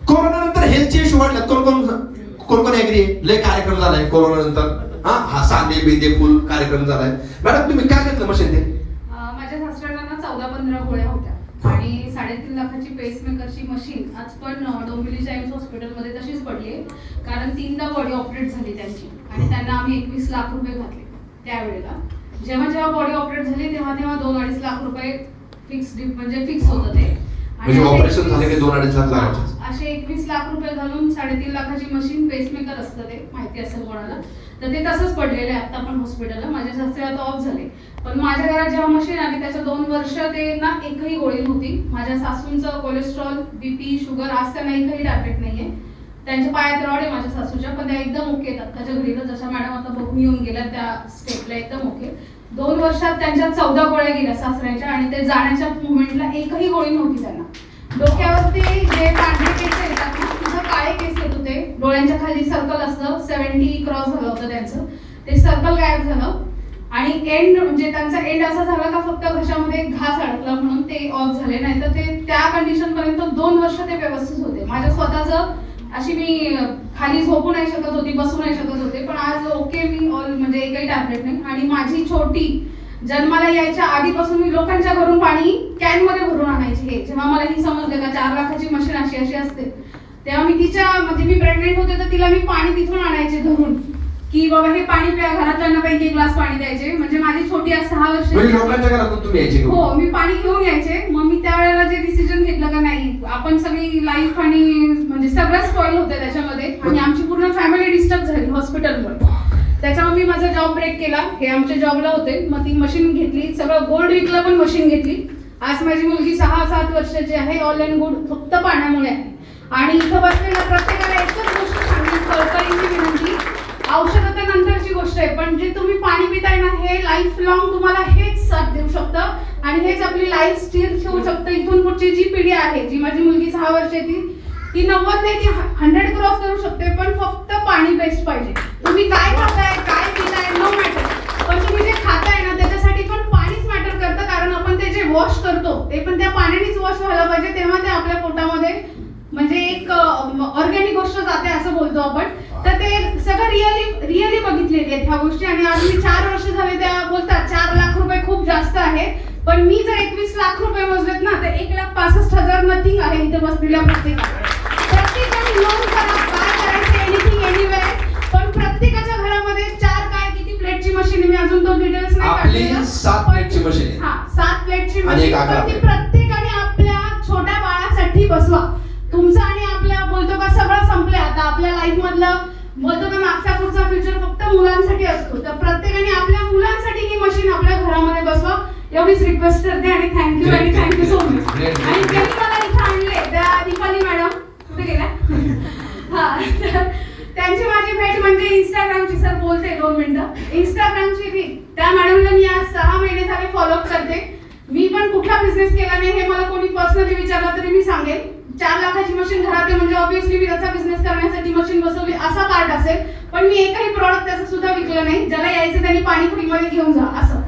Corona नंतर हेल्थचे issue वाढले. कोण ऍग्री लय कार्यक्रम झालाय कोरोना नंतर. हा सांदे बिंदे फुल कार्यक्रम झालाय. मॅडम तुम्ही काय घेतलं मशीन ते? माझ्या सासऱ्यांना 14-15 गोळ्या होत्या आणि 3.5 लाखाची पेसमेकरची मशीन आज पण डोंबिवली जाईम्स हॉस्पिटलमध्ये तशीच पडली आहे. कारण 3दा बॉडी ऑपरेट झाली त्यांची आणि त्यांना आम्ही 21 लाख रुपये घातले त्यावेळेला. जेव्हा बॉडी ऑपरेट झाली तेव्हा 2-2.5 लाख रुपये फिक्स होतं ते. म्हणजे ऑपरेशन झाले की 2-2.5 लाख लागायचे. असे 21 लाख रुपये घालून 3.5 लाखाची मशीन पेसमेकर असतं ते माहिती असेल कोणाला तर ते तसंच पडलेलं आहे आता पण हॉस्पिटलला. माझे सासरे आता ऑफ झाले पण माझ्या घरात जेव्हा मशीन आली त्याच्या 2 वर्ष ते ना एकही गोळी नव्हती. माझ्या सासूंचं कोलेस्ट्रॉल बीपी शुगर आज त्यांना एकही टॅब्लेट नाहीये. त्यांच्या पायात रॉड आहे माझ्या सासूच्या पण त्या एकदम ओके आहेत आत्ताच्या घडीला. जशा मॅडम आता बघून येऊन गेल्या त्या स्टेपला एकदम ओके. 2 वर्षात त्यांच्या 14 गोळ्या गेल्या सासऱ्यांच्या आणि ते जाण्याच्या मुवमेंटला एकही गोळी नव्हती त्यांना. डोक्यावरती जे पांढरे केस येतात ना तिथं काळे केस येत होते. डोळ्यांच्या खाली सर्कल असतं 70 क्रॉस झालं होतं त्यांचं. ते सर्कल गायब झालं आणि एंड म्हणजे त्यांचा एंड असा झाला का फक्त घशामध्ये घास अडकला म्हणून ते ऑफ झाले. नाही तर ते त्या कंडिशन पर्यंत 2 वर्ष ते व्यवस्थित होते. माझ्या स्वतःचं अशी मी खाली झोपू नाही शकत होती बसू नाही शकत होते पण आज ओके मी ऑल म्हणजे एकही टॅब्लेट नाही. आणि माझी छोटी जन्माला यायच्या आधीपासून मी लोकांच्या घरून पाणी कॅन मध्ये भरून आणायचे. हे जेव्हा मला ही समजलं का 4 लाखाची मशीन अशी असते तेव्हा मी तिच्या म्हणजे मी प्रेग्नेंट होते तर तिला मी पाणी तिथून आणायचे धरून की बाबा हे पाणी प्या. घरातल्यांना पैकी 1 ग्लास पाणी द्यायचे. म्हणजे माझी छोटी आज 6 वर्ष. लोकांच्या घरातून तुम्ही यायचे? हो मी पाणी घेऊन यायचे. मग मी त्यावेळेला जे डिसिजन घेतलं का नाही आपण सगळी लाईफ आणि म्हणजे सगळं स्पॉइल होते त्याच्यामध्ये आणि आमची पूर्ण फॅमिली डिस्टर्ब झाली हॉस्पिटलमध्ये. त्याच्यामुळे मी माझा जॉब ब्रेक केला. हे आमच्या जॉबला होते मग ती मशीन घेतली. सगळं गोल्ड विकलं पण मशीन घेतली. आज माझी मुलगी 6-7 वर्षाची आहे. ऑल अँड गुड फक्त पाण्यामुळे आहे. आणि इथं बसलेल्या प्रत्येकाला एकच गोष्ट सांगली कळकळीची विनंती औषध तर नंतरची गोष्ट आहे पण जे तुम्ही पाणी पिताय ना हे लाईफ लॉंग तुम्हाला हेच साथ देऊ शकतं आणि हेच आपली लाईफ स्थिर ठेवू शकतं. इथून पुढची जी पिढी आहे जी माझी मुलगी 6 वर्षाची ती 90 नाही ती 100 क्रॉस करू शकते पण फक्त पाणी बेस्ट पाहिजे. तुम्ही काय खाताय काय पिताय नो मॅटर पण तुम्ही जे खाताय ना त्याच्यासाठी पण पाणीच मॅटर करतं. कारण आपण ते जे वॉश करतो ते पण त्या पाण्यानेच वॉश व्हायला पाहिजे तेव्हा ते आपल्या पोटामध्ये म्हणजे एक ऑर्गॅनिक गोष्ट जाते असं बोलतो आपण. तर ते सगळं रिअली बघितलेली आहेत ह्या गोष्टी. आणि आज मी 4 वर्ष झाले त्या बोलतात 4 लाख रुपये खूप जास्त आहे पण मी जर 21 लाख रुपये मोजलेत ना तर 1,65,000 नथिंग आहे इथे बसलेल्या प्रत्येकाने नोंद करा काय करायचं एनिथिंग एनिवेअर. पण प्रत्येकाच्या घरामध्ये 4 काय किती प्लेटची मशीन मी अजून तो डिटेल्स नाही काढलेला. 7 प्लेटची मशीन. 7 प्लेटची मशीन. प्रत्येकाने आपल्या छोट्या बाळासाठी बसवा. तुमचं आणि आपलं बोलतो का सगळं संपलं आता आपल्या लाईफ मधलं बोलतो का मागचा पुढचा फ्युचर फक्त मुलांसाठी असतो. तर प्रत्येकाने आपल्या मुलांसाठी ही मशीन आपल्या घरामध्ये बसवा एवढीच रिक्वेस्ट करते आणि थँक्यू आणि थँक्यू सो मच. आणि ज्यांनी मला इथं आणले त्या दीपाली मॅडम कुठे गेल्या त्यांची माझी भेट म्हणजे इंस्टाग्रामची. सर बोलते 2 मिनिटं. इंस्टाग्रामची रील त्या मॅडमला मी आज 6 महिने झाले फॉलोअप करते. मी पण कुठला बिझनेस केला नाही हे मला कोणी पर्सनली विचारलं तरी मी सांगेन. 4 लाखाची मशीन घरात आहे म्हणजे ऑब्विसली मी त्याचा बिझनेस करण्यासाठी मशीन बसवली असा पार्ट असेल पण मी एकही प्रॉडक्ट त्याचं सुद्धा विकलं नाही. ज्याला यायचं त्यांनी पाणी फ्रीमध्ये घेऊन जा असं.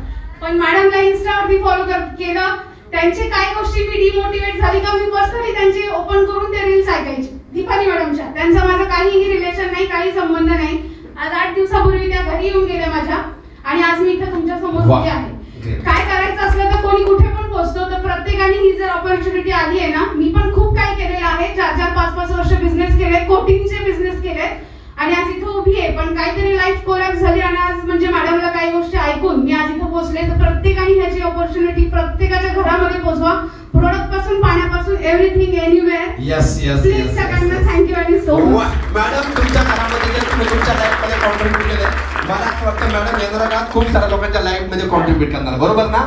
पण मॅडमला इन्स्टावरती फॉलो केलं. त्यांचे काही गोष्टी मी डिमोटिवेट झाली का मी पर्सनली त्यांचे ओपन करून ते रील्स ऐकायचे दीपाली मॅडमच्या. त्यांचा माझा काहीही रिलेशन नाही काही संबंध नाही. आज 8 दिवसापूर्वी त्या घरी येऊन गेल्या माझ्या आणि आज मी इथं तुमच्या समोर उभी आहे. काय करायचं असलं तर कोणी कुठे पण पोहोचतो. तर प्रत्येकाने ही जर ऑपॉर्च्युनिटी आली आहे ना मी पण खूप काही केलेलं आहे. 4-5 वर्ष बिझनेस केले कोटींचे बिझनेस केले आणि आज इथं उभी आहे. पण काहीतरी लाईफ कोलॅप्स झाली आणि आज म्हणजे मॅडमला काही गोष्टी ऐकून मी आज इथं पोहोचले. तर प्रत्येकाने ह्याची ऑपॉर्च्युनिटी प्रत्येकाच्या घरामध्ये पोहोचवा. प्रोडक्ट पासून पाण्यापासून एव्हरीथिंग एनिवेअर. प्लीज सगळ्यांना थँक्यू आणि सो मच. मॅडम तुमच्या घरामध्ये तुम्ही तुमच्या लाईफ मध्ये कॉन्ट्रीब्युट केलंय. मला असं वाटतं मॅडम येणाऱ्या काळात खूप साऱ्या लोकांच्या लाईफ मध्ये कॉन्ट्रीब्युट करणार बरोबर ना.